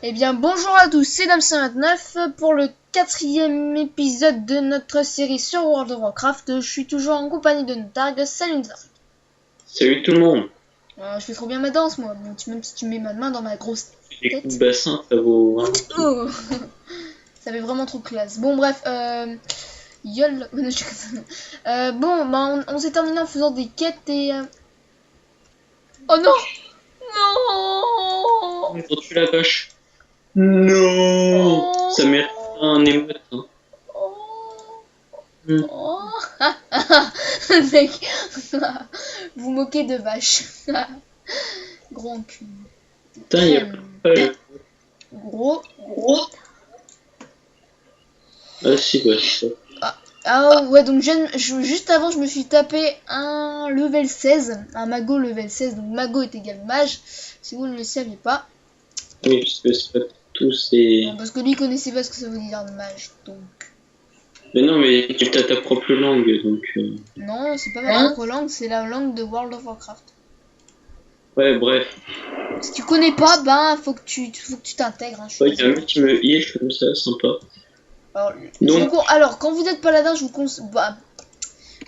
Eh bien bonjour à tous, c'est Dame129 pour le 4e épisode de notre série sur World of Warcraft. Je suis toujours en compagnie de Ntarg. Salut Ntarg. Salut tout le monde. Je fais trop bien ma danse moi, même si tu mets ma main dans ma grosse Les tête. coups de bassin, ça vaut... Hein. Oh ça fait vraiment trop classe. Bon bref, yol. Bon, bah on s'est terminé en faisant des quêtes et... Oh non. Non. Quand tu la vache. Non. Oh. Ça mérite un émote. Hein. Oh. Mec, vous moquez de vache. Gros cul. Putain, y'a pas... Gros. Ah si, bah ça. Ah ouais, donc juste avant, je me suis tapé un level 16, un mago level 16. Donc mago est égal mage, si vous ne le saviez pas. Oui, parce que c'est pas tout, c'est... Non, parce que lui, il connaissait pas ce que ça veut dire mage, donc... Mais non, mais tu as ta propre langue, donc... Non, c'est pas ma propre langue, c'est la langue de World of Warcraft. Ouais, bref. Si tu connais pas, ben, faut que tu t'intègres. Hein, Ouais, y'a un mec qui me heal comme ça, sympa. Alors, quand vous êtes paladin, je vous conseille... Bah,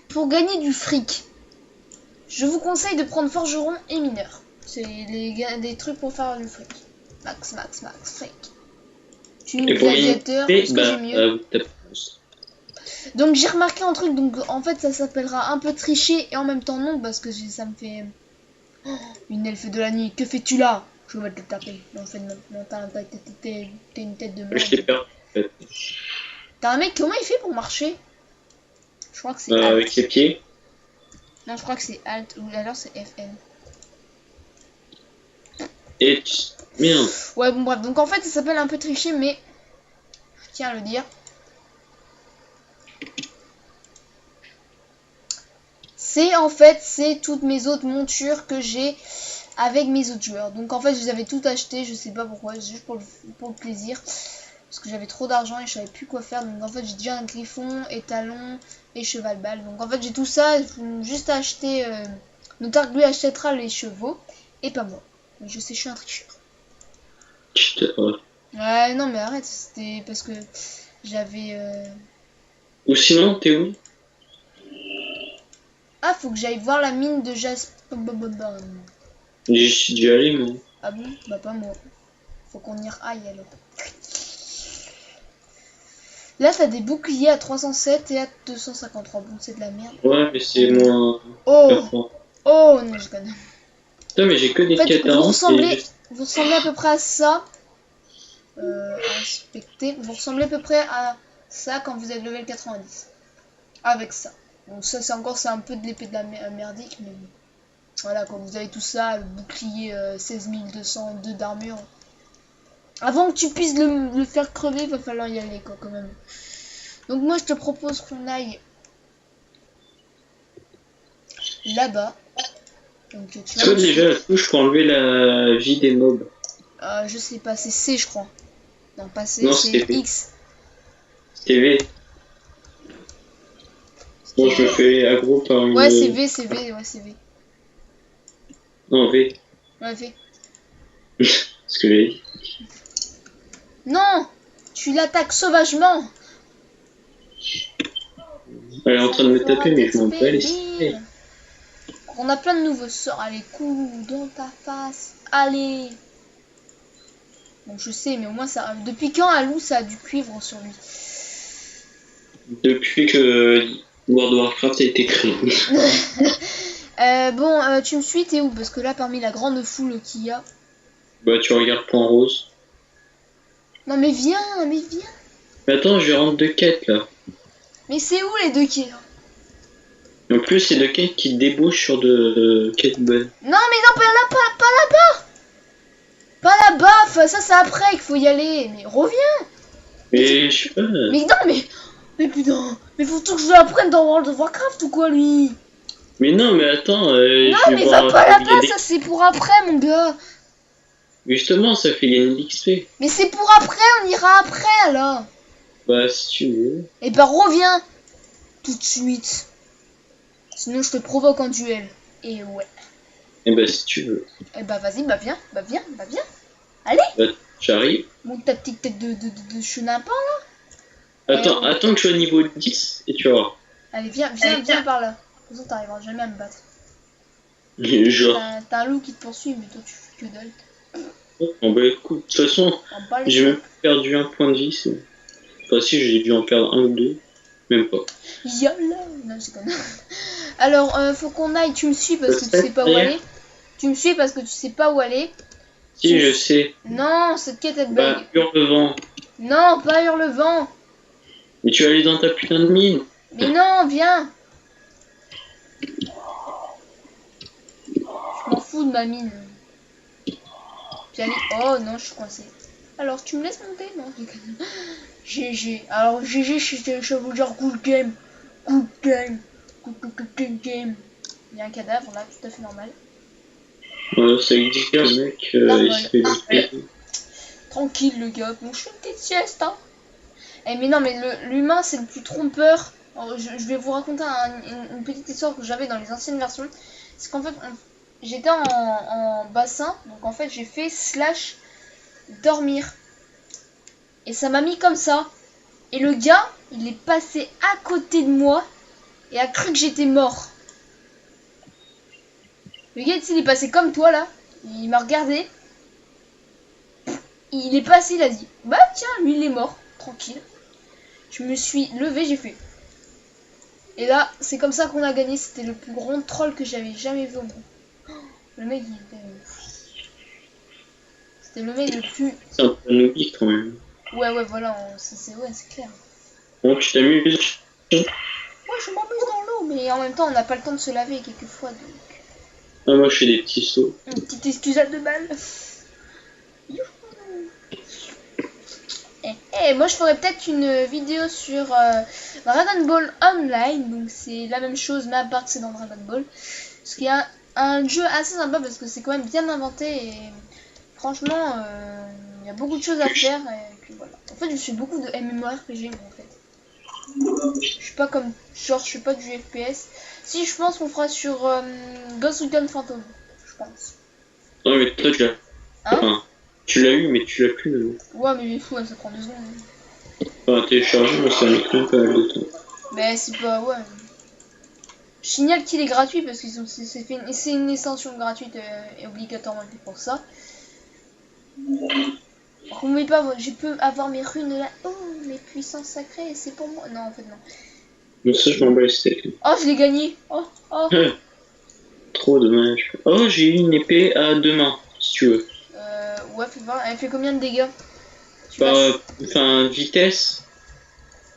pour gagner du fric, je vous conseille de prendre forgeron et mineur. C'est des trucs pour faire du fric. Max, fric. Tu es gladiateur, est-ce que j'ai mieux Donc j'ai remarqué un truc, donc en fait ça s'appellera un peu tricher et en même temps non, parce que ça me fait... Oh, une elfe de la nuit, que fais-tu là? Je vais te taper. Non, en fait non, t'es une tête de merde. Je t'ai perdu en fait. T'as un mec, comment il fait pour marcher? Je crois que c'est avec ses pieds. Non, je crois que c'est Alt, ou alors c'est FN. Et merde. Ouais, bon bref, donc en fait ça s'appelle un peu tricher, mais je tiens à le dire. C'est toutes mes autres montures que j'ai avec mes autres joueurs. Donc en fait je les avais toutes achetées, je sais pas pourquoi, juste pour le plaisir. Parce que j'avais trop d'argent et je savais plus quoi faire. Donc en fait j'ai déjà un griffon, étalon et cheval balle. Donc en fait j'ai tout ça, il faut juste acheter... Notard lui achètera les chevaux et pas moi. Mais je sais, je suis un tricheur. Ouais, non mais arrête, c'était parce que j'avais... Ou sinon, t'es où? Ah, faut que j'aille voir la mine de Jasper. J'y suis déjà allé, moi. Ah bon? Bah pas moi. Faut qu'on y aille alors. Là, t'as des boucliers à 307 et à 253. Bon, c'est de la merde. Ouais, mais c'est moins... Oh! Oh, non, je connais. Putain, mais j'ai que des quêtes à vous ressemblez à peu près à ça. Inspecter. Vous ressemblez à peu près à ça quand vous êtes level 90. Avec ça. Donc ça, c'est un peu de l'épée de la merdique, mais bon. Voilà, quand vous avez tout ça, le bouclier 16202 d'armure. Avant que tu puisses le faire crever, il va falloir y aller, quoi, quand même. Donc moi, je te propose qu'on aille là-bas. Donc tu vois déjà la touche pour enlever la vie des mobs. Je sais pas, c'est C, je crois. Non, pas C, c'est X. C'est V. Bon, je me fais aggro par une... Ouais, c'est V, c'est V, ouais, c'est V. Non, V. Ouais, V. Ce que j'ai dit. Non! Tu l'attaques sauvagement! Elle est en train de me taper, mais je m'en bats les steaks. On a plein de nouveaux sorts. Allez, coups dans ta face. Allez! Bon, je sais, mais au moins, ça... Depuis quand Alou, ça a du cuivre sur lui? Depuis que World of Warcraft a été créé. Bon, tu me suis, t'es où? Parce que là, parmi la grande foule qu'il y a... Bah, tu regardes Point Rose. Non, mais viens, Mais attends, je rentre de quête, là. Mais c'est où, les deux quêtes? En plus, c'est de quêtes qui débouchent sur de quêtes bonnes. Non, mais non, pas là-bas! Pas là-bas, ça, c'est après qu'il faut y aller. Mais reviens! Mais je sais pas... Mais non, mais putain! Mais faut tout que je l'apprenne dans World of Warcraft ou quoi, lui? Mais non, mais attends... non, mais va pas là-bas, ça c'est pour après, mon gars. Justement, ça fait gagner de l'XP. Mais c'est pour après, on ira après, alors. Bah, si tu veux. Et bah, reviens tout de suite. Sinon, je te provoque en duel. Et ouais. Et bah, si tu veux. Et bah, vas-y, bah viens. Allez. Bah, J'arrive. Monte ta petite tête de chenapan. Attends que je sois niveau 10 et tu vas voir. Allez, viens par là. De toute façon, t'arriveras jamais à me battre. Genre. T'as un loup qui te poursuit, mais toi, tu fais que dalle. Bon bah écoute, de toute façon, j'ai même perdu un point de vie. Enfin si, j'ai dû en perdre un ou deux. Même pas. Yalla. Non, c'est comme... Alors, faut qu'on aille. Tu me suis parce que tu sais pas où aller. Tu me suis parce que tu sais pas où aller. Si, je sais. Non, cette quête est bug. Bah, Hurlevent. Non, pas Hurlevent. Mais tu vas aller dans ta putain de mine. Mais non, viens. Je m'en fous de ma mine. Puis allez... Oh non, je suis coincé. Alors, tu me laisses monter? Non, GG. Alors, GG, je vais vous dire good game. Good game. Good game. Il y a un cadavre là, tout à fait normal. C'est dire le mec, il se fait lutter. Tranquille le gars, bon je fais une petite sieste hein. Eh mais non mais l'humain c'est le plus trompeur. Alors, je vais vous raconter une petite histoire que j'avais dans les anciennes versions. C'est qu'en fait j'étais en bassin, donc en fait j'ai fait slash dormir. Et ça m'a mis comme ça. Et le gars il est passé à côté de moi et a cru que j'étais mort. Le gars, il est passé comme toi, là. Il m'a regardé. Il est passé, il a dit, bah tiens, lui, il est mort. Tranquille. Je me suis levé, j'ai fait. Et là, c'est comme ça qu'on a gagné. C'était le plus grand troll que j'avais jamais vu au monde. Le mec, il était... C'était le mec le plus... C'est un peu noobique, quand même. Ouais, voilà, c'est clair. Bon, tu t'amuses? Ouais, je m'amuse dans l'eau, mais en même temps, on n'a pas le temps de se laver quelquefois, donc... Ah, moi je fais des petits sauts. Une petite excusade de balle. Et moi je ferais peut-être une vidéo sur Dragon Ball Online. Donc c'est la même chose mais à part que c'est dans Dragon Ball. Parce qu'il y a un jeu assez sympa parce que c'est quand même bien inventé. Et franchement il y a beaucoup de choses à faire. Et puis voilà. En fait je fais beaucoup de MMORPG en fait. Je suis pas comme... Genre je fais pas du FPS. Si je pense qu'on fera sur Ghost Recon Phantom. Je pense. Non mais toi tu l'as. Hein Enfin, tu l'as eu mais tu l'as plus maintenant. Ouais mais il est fou, ça prend 2 secondes. Enfin télécharger mais ça met quand même pas mal de temps. Mais c'est pas... Ouais. Je signale qu'il est gratuit parce que c'est une extension gratuite et obligatoirement pour ça. Vous m'oubliez pas, je peux avoir mes runes là. Oh, mes puissances sacrées, c'est pour moi. Non, en fait, non. Mais ça, je m'en bats les steaks. Oh, je l'ai gagné. Oh. Trop dommage. Oh, j'ai eu une épée à 2 mains, si tu veux. Ouais, fais voir. Elle fait combien de dégâts? Enfin, vitesse.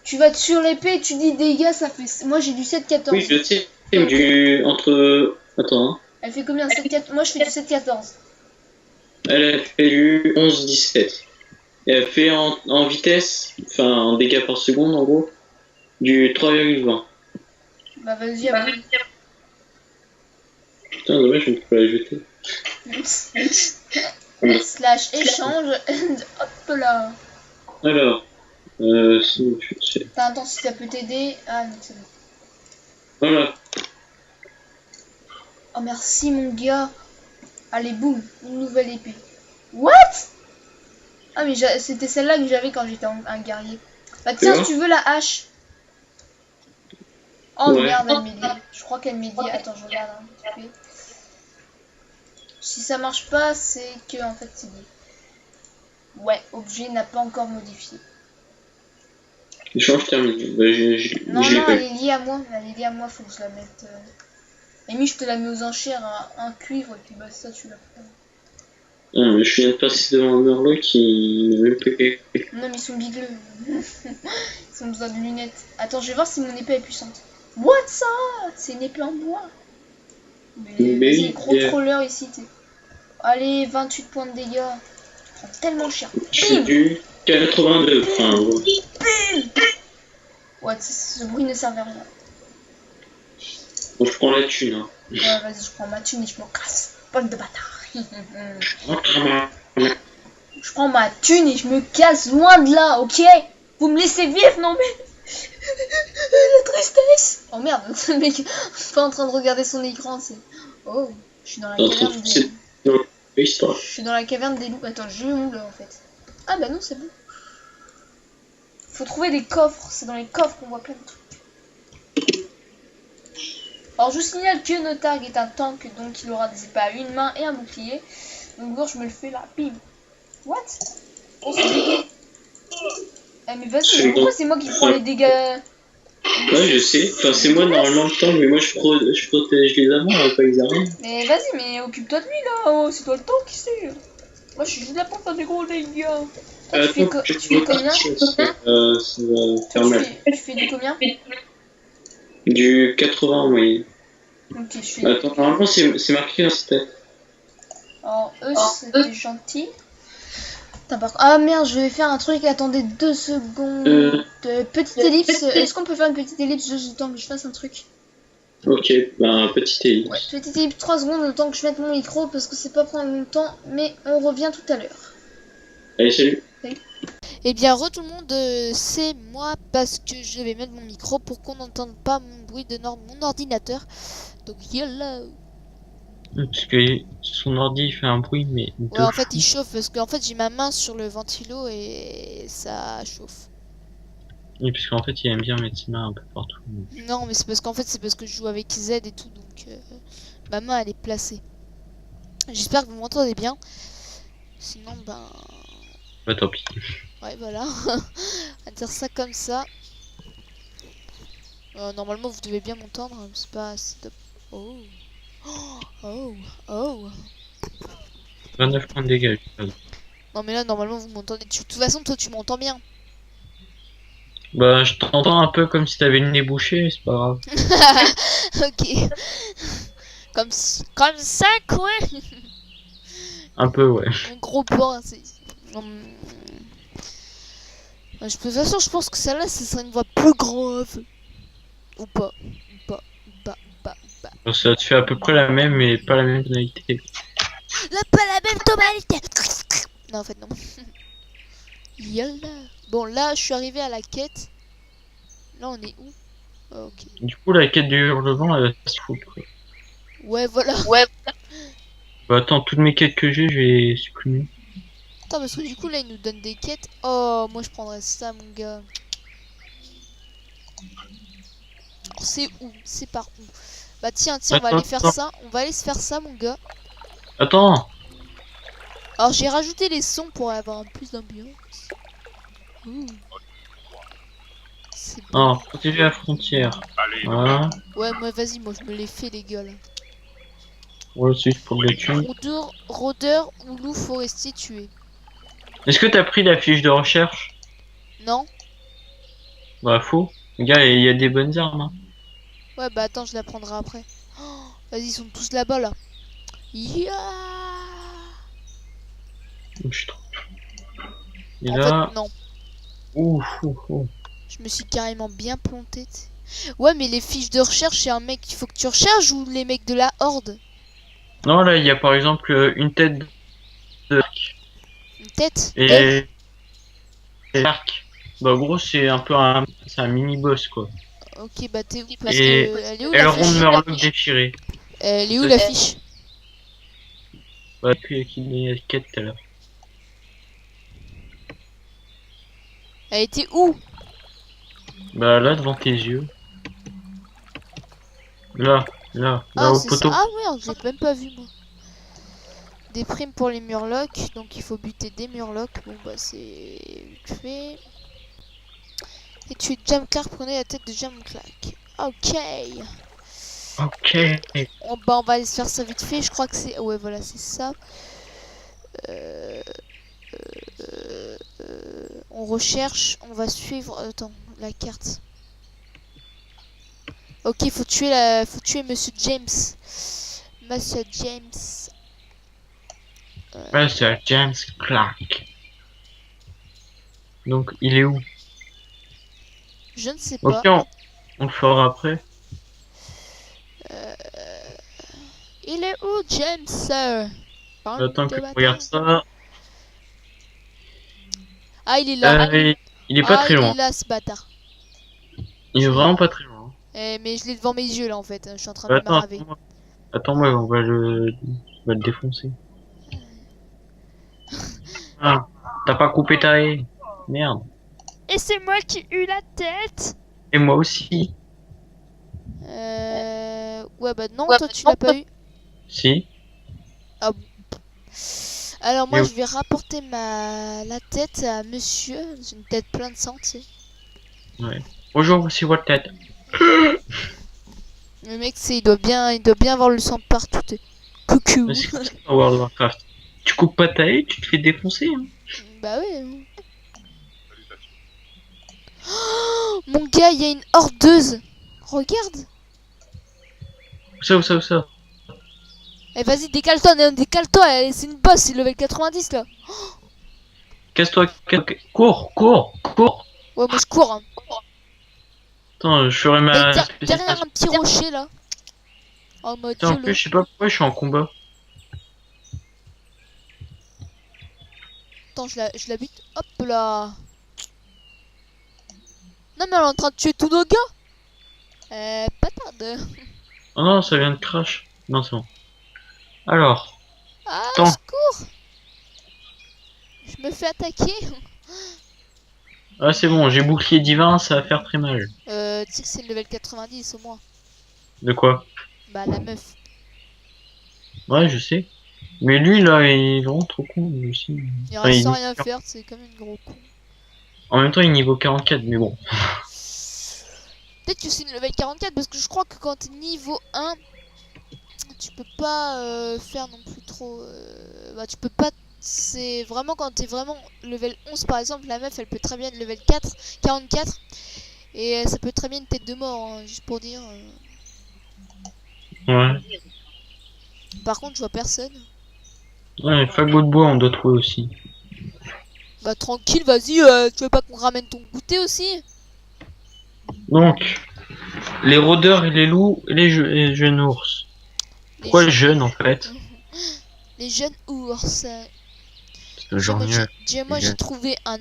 Tu vas sur l'épée et tu dis dégâts, ça fait... Moi, j'ai du 7-14. Oui, je sais, du... entre... Attends. Hein. Elle fait combien? 7-14. Moi, je fais du 7-14. Elle a fait du 11-17. Et elle fait en vitesse, enfin en dégâts par seconde en gros, du 3,20. Bah vas-y, à moi. Putain, dommage, je ne peux pas la jeter. Slash échange. Hop là. Alors, sinon je sais. Attends, si ça peut t'aider. Ah non, c'est bon. Voilà. Oh merci mon gars. Allez, boum, une nouvelle épée. What? Ah mais c'était celle-là que j'avais quand j'étais un guerrier. Bah tiens, si tu veux la hache. Oh ouais. Merde, elle m'est dit. Je crois qu'elle m'est dit. Attends, je regarde un petit peu. Si ça marche pas, c'est que en fait c'est dit. Ouais, objet n'a pas encore modifié. Échange terminé. Bah, non, elle est liée à moi. Elle est liée à moi, faut que je la mette. Amy, je te la mets aux enchères, un cuivre, et puis bah ça tu la prends. Non, mais je viens de passer devant un Merlot qui n'a même pas fait. Non, mais ils sont bigleux. Ils ont besoin de lunettes. Attends, je vais voir si mon épée est puissante. What ça? C'est une épée en bois. Mais vas-y, gros troller ici. Allez, 28 points de dégâts. Tu prends tellement cher. Je fais du 82. Enfin, Bim. Ouais, ce bruit ne servait à rien. Bon, je prends la thune. Hein. Ouais, vas-y, je prends ma thune et je me casse. Bonne de bâtard. Je prends ma thune et je me casse loin de là, ok? Vous me laissez vivre, non mais... La tristesse. Oh merde, le mec pas en train de regarder son écran, c'est... Oh, je suis dans la caverne des... Je suis dans la caverne des loups. Attends, je vais où là en fait? Ah bah non, c'est bon. Faut trouver des coffres, c'est dans les coffres qu'on voit plein de trucs. Alors je vous signale que Notarg est un tank, donc il aura des épées à une main et un bouclier. Donc je me le fais là, bim. What? Oh c'est bugué. Mais vas-y, mais pourquoi c'est moi qui prends les dégâts? Ouais, je sais. Enfin, c'est moi normalement le tank, mais moi je protège les amants, pas les arrières. Mais vas-y, mais occupe-toi de lui là, oh, c'est toi le tank ici. Moi je suis juste là pour faire des gros dégâts. Toi, tu fais combien? Ça va faire mal. Tu fais du combien? Du 80 en moyenne. Ok, je fais. Attends, normalement c'est marqué dans cette tête. Alors eux c'était gentil. Ah merde, je vais faire un truc, attendez 2 secondes. Petite ellipse, est-ce qu'on peut faire une petite ellipse juste le temps que je fasse un truc? Ok, ben petite ellipse. Ouais, petite ellipse 3 secondes le temps que je mette mon micro parce que c'est pas prendre longtemps, mais on revient tout à l'heure. Allez, salut. Eh bien, tout le monde, c'est moi parce que je vais mettre mon micro pour qu'on n'entende pas mon bruit de mon ordinateur. Donc, hello. Parce que son ordi fait un bruit, mais Ouais, en fait, il chauffe parce qu'en fait, j'ai ma main sur le ventilo et ça chauffe. Oui, parce qu'en fait, il aime bien mettre ses mains un peu partout. Non, mais c'est parce qu'en fait, c'est parce que je joue avec Z et tout, donc ma main, elle est placée. J'espère que vous m'entendez bien. Sinon, ben... Bah, tant pis. Ouais, voilà. On va dire ça comme ça. Normalement, vous devez bien m'entendre. C'est pas assez top. Oh. Oh. Oh. 29 points de dégâts. Non, mais là, normalement, vous m'entendez. De toute façon, toi, tu m'entends bien. Bah, je t'entends un peu comme si t'avais le nez bouché, c'est pas grave. Ok. Comme ça, quoi. Un peu, ouais. Un gros porc, c'est... De toute façon, je pense que celle-là, ce serait une voix plus grave. Ou pas. Ça te fait à peu près la même, mais pas la même tonalité. Là, pas la même tonalité. Non, en fait, non. Yalla. Bon, là, je suis arrivé à la quête. Là, on est où? Oh, ok. Du coup, la quête du hurlement, elle va se foutre, quoi. Ouais, voilà. Ouais. Bah, attends, toutes mes quêtes que j'ai, je vais supprimer. Attends, parce que du coup, là, il nous donne des quêtes. Oh, moi, je prendrais ça, mon gars. Alors, c'est où? C'est par où? Bah, tiens, on va aller faire ça. On va aller se faire ça, mon gars. Attends! Alors, j'ai rajouté les sons pour avoir un plus d'ambiance. C'est bon. Alors, protéger la frontière. Voilà. Ouais, moi, vas-y, moi, je me les fais, les gars, là. Ouais, c'est juste pour le tuer. Rôdeur ou loup forestier tué. Est-ce que t'as pris la fiche de recherche? Non? Bah, faux. Regarde, il y a des bonnes armes, hein. Ouais, bah, attends, je la prendrai après. Oh, vas-y, ils sont tous là-bas, là. Yeah. Je suis trop... Et En là... fait, non. Ouf. Je me suis carrément bien planté. Ouais, mais les fiches de recherche, c'est un mec qu'il faut que tu recherches ou les mecs de la horde? Non, là, il y a par exemple une tête de... Une tête? Et l'arc. Bah, gros, c'est un peu un... C'est un mini-boss, quoi. Ok, bah t'es où? Parce Et que... Elle est où elle la ronde fiche? Murloc déchiré. Elle est où la fiche? Bah, puis qu'il y a quête tout à l'heure. Elle était où? Bah, là, devant tes yeux. Là Ah, au c'est poteau. ça. Ah merde, j'ai même pas vu, moi. Des primes pour les murlocs, donc il faut buter des murlocs. Bon bah c'est vite fait. Et tuer Jamclar, prenez la tête de Jamclack. Ok. Ok. On va aller se faire ça vite fait, je crois que c'est... Ouais voilà, c'est ça. On recherche, on va suivre... Attends, la carte. Ok, faut tuer Monsieur James. Monsieur James. Ouais, c'est James Clark. Donc, il est où? Je ne sais pas. Ok, on le fera après. Il est où, James? Attends que je regarde ça. Ah, il est là. Il est pas très loin. Il est là, ce bâtard. Il est vraiment pas très loin. Mais je l'ai devant mes yeux, là, en fait. Je suis en train de me maraver. Attends-moi, on va le défoncer. Ah, T'as pas coupé ta haie. Merde. Et c'est moi qui ai eu la tête. Et moi aussi. Ouais, bah non, toi tu l'as pas eu. Si. Alors moi Mais je vais rapporter la tête à monsieur. J'ai une tête pleine de sang, tu sais. Ouais. Bonjour, voici votre tête. Le mec, il doit bien avoir le sang partout. Coucou. Mais c'est comme ça dans World of Warcraft. Tu coupes pas ta haie, tu te fais défoncer. Hein. Bah ouais. Oh, mon gars, il y a une hordeuse. Regarde. Où ça. Eh vas-y, décale-toi, décale-toi. C'est une boss, c'est level 90 là. Casse-toi, cours. Ouais, moi je cours. Hein. Attends, je ferai Mais ma derrière spécialisation. un petit rocher là. En mode Putain, en YOLO. plus, je sais pas pourquoi je suis en combat. Attends, je la bute. Hop là. Non, mais elle est en train de tuer tous nos gars. Patarde. Oh non, ça vient de crash. Non, c'est bon. Alors, Ah, attends. au secours. Je me fais attaquer. Ah, c'est bon, j'ai bouclier divin, ça va faire très mal. Tu sais que c'est le level 90 au moins. De quoi? Bah, la meuf. Ouais, je sais. Mais lui, là, il est vraiment trop con, lui aussi. Il Enfin, reste sans rien faire, c'est comme une gros con. En même temps, il est niveau 44, mais bon. Peut-être que c'est une level 44 parce que je crois que quand t'es niveau 1, tu peux pas faire non plus trop. Bah, tu peux pas. C'est vraiment quand t'es vraiment level 11 par exemple, la meuf elle peut très bien être level 4, 44. Et ça peut très bien une tête de mort, hein, juste pour dire. Ouais. Par contre, je vois personne. Ouais, fagot de bois, on doit trouver aussi. Bah, tranquille, vas-y, tu veux pas qu'on ramène ton goûter aussi? Donc, les rôdeurs et les loups et les jeunes ours. Pourquoi les jeunes en fait? Les jeunes ours. Genre mieux. Moi j'ai trouvé un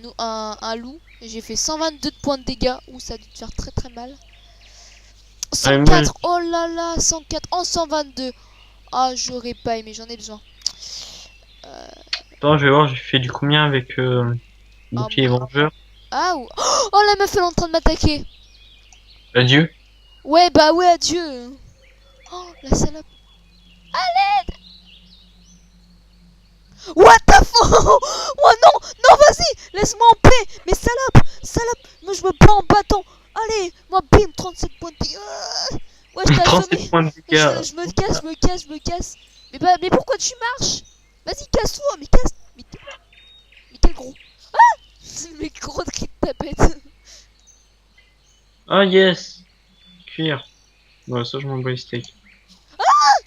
loup et j'ai fait 122 points de dégâts. Ouh, ça a dû te faire très très mal. 104, oh là là, 104, en 122. Ah, j'aurais pas aimé, j'en ai besoin. Attends, je vais voir, j'ai fait du combien avec bouclier vengeur. Ah, oh la meuf elle est en train de m'attaquer. Adieu. Ouais, bah ouais, adieu. Oh, la salope. À l'aide. What the fuck. Oh non, non, vas-y, laisse-moi en paix. Mais salope, moi je me bats en battant. Allez, moi bim, 37 points de dégâts. Ouais, je t'ai assommé. 37 points de dégâts. Je me casse. Mais pourquoi tu marches? Vas-y, casse-toi, mais casse. Mais quel gros. Ah. Mais gros de cri de tapette. Ah yes. Cuir. Ouais, ça je m'en bats les steaks. Ah.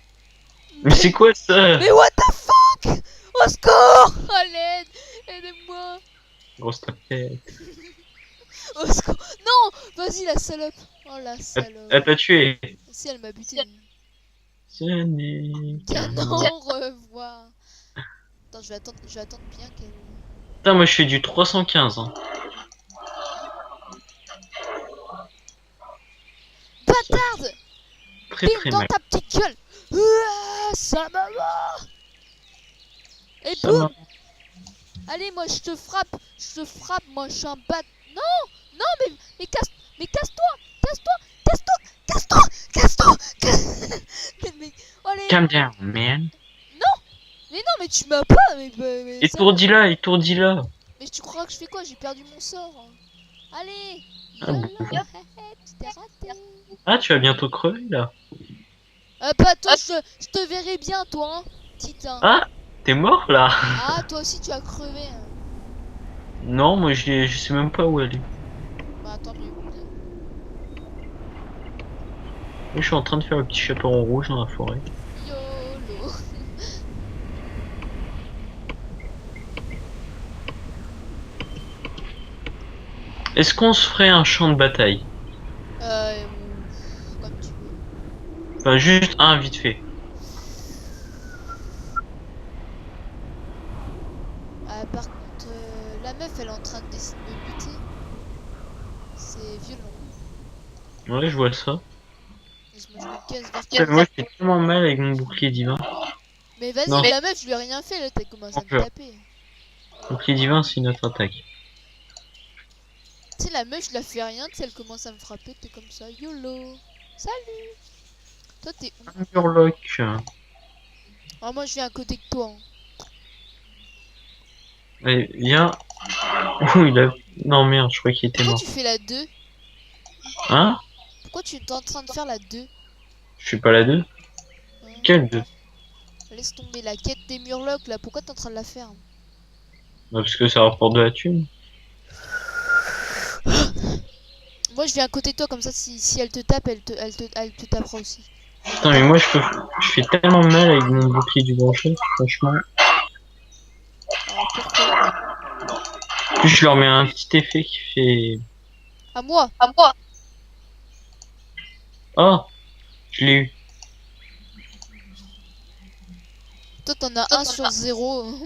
Mais c'est quoi ça? Mais what the fuck? Au secours. À l'aide. Aidez-moi. Grosse tapette. Au secours. Non. Vas-y, la salope. Oh la salope. Elle t'a tué. Si, elle m'a buté. Ce n'est qu'un Canon, revoir. Attends, je vais attendre bien qu'elle... Putain, moi je fais du 315. Hein. Bâtarde. Très Bim très dans mal. ta petite gueule. Ça m'a... Et Ça boum. m'a- Allez, moi je te frappe, moi je suis un bat. Non, mais casse-toi. Allez. Calm down, man. Mais non, mais tu m'as pas, mais Étourdi là. Mais tu crois que je fais quoi? J'ai perdu mon sort. Allez. Ah, Yolo, bon. tu t'es raté. Ah, tu vas bientôt crever là. Bah toi, je te verrai bien, toi, hein, titan. Ah, t'es mort là. Ah, toi aussi tu as crevé. Hein. Non, moi je sais même pas où elle est. Bah tant mieux. Moi, je suis en train de faire le petit chaperon rouge dans la forêt. YOLO. Est-ce qu'on se ferait un champ de bataille? Comme tu veux. Enfin, juste un vite fait. Par contre, la meuf elle est en train de décider de me buter. C'est violent. Ouais, je vois ça. Je me casse vers Putain, moi, je fais tellement mal avec mon bouclier divin. Mais vas-y, Non. la meuf, je lui ai rien fait là, t'as commencé à me Encore. taper. Bouclier divin, c'est notre attaque. Tu sais, la meuf, je la fais rien, tu sais, elle commence à me frapper, t'es comme ça, YOLO. Salut. Toi, t'es où? Un murloc. Ah, moi, je viens à côté de toi. Hein. Allez, viens. Oh, il a... Non, merde, je croyais qu'il était Pourquoi mort. tu fais la 2? Hein? Pourquoi tu es en train de faire la 2? Je suis pas la 2. Hein? Quelle 2? Laisse tomber la quête des murlocs, là. Pourquoi t'es en train de la faire? Bah, parce que ça rapporte de la thune. Moi, je viens à côté de toi, comme ça, si elle te tape, elle te tapera aussi. Putain, mais moi, je fais tellement mal avec mon bouclier du branché, franchement. Alors, pourquoi? En plus, je leur mets un petit effet qui fait... À moi. Oh! Je l'ai eu. Toi, t'en as 1 sur 0.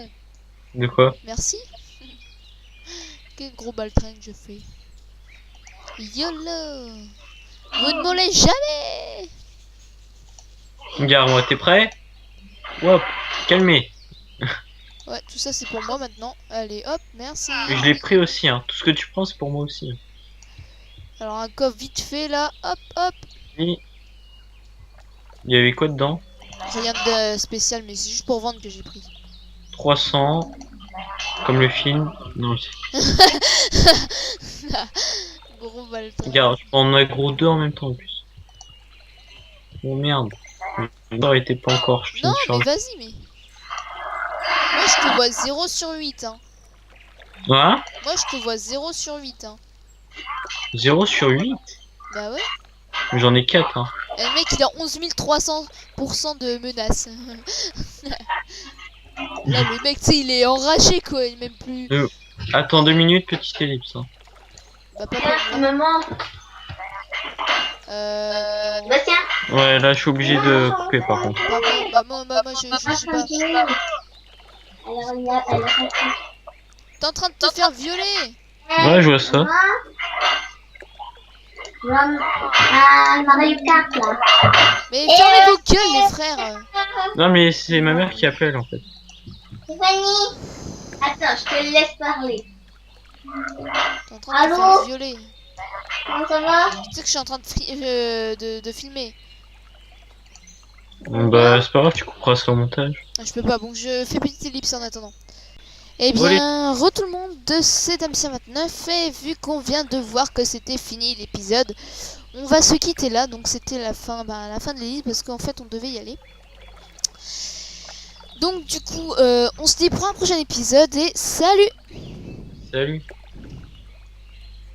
De quoi? Merci. Quel gros baltringue que je fais. YOLO. Vous ne m'aurez jamais. Regarde-moi, t'es prêt? Hop, calmez. Ouais, tout ça, c'est pour moi maintenant. Allez, hop, merci. Je l'ai pris aussi, hein. Tout ce que tu prends, c'est pour moi aussi. Hein. Alors, un coffre vite fait, là. Hop, hop. Oui. Il y avait quoi dedans? Rien de spécial, mais c'est juste pour vendre que j'ai pris. 300. Comme le film. Non, Gros baltringue. regarde, je prends en aggro 2 en même temps en plus. Oh merde. Le corps était pas encore. Je Non, viens de mais charger. vas-y, mais. Moi, je te vois 0 sur 8. Hein. Hein? Moi, je te vois 0 sur 8. Hein. 0 sur 8? Bah ouais. J'en ai 4. Hein. Et le mec, il a 11 300% de menaces. Là, le mec, tu sais, il est enragé, quoi. Il est même plus. Attends 2 minutes, petite ellipse. Hein. Bah, pas pour moi. Maman, Bastien. Ouais, là, je suis obligé de couper par contre. Bah, moi, je sais pas. Alors, elle a compris. T'es en train de te faire violer. Ouais, je vois ça. Mario Kart, là. Mais fermez vos gueules, les frères. Non, mais c'est ma mère qui appelle en fait. Stéphanie. Attends, je te laisse parler. T'es en train de te Allô faire violer. Comment ça va? Tu sais que je suis en train de filmer. Bah, c'est pas grave, tu couperas ça au montage. Ah, je peux pas, bon, je fais petite ellipse en attendant. Eh Bon, bien, re tout le monde de cet MC29, et vu qu'on vient de voir que c'était fini l'épisode, on va se quitter là, donc c'était la fin de l'élite, parce qu'en fait on devait y aller. Donc du coup, on se dit pour un prochain épisode, et salut! Salut.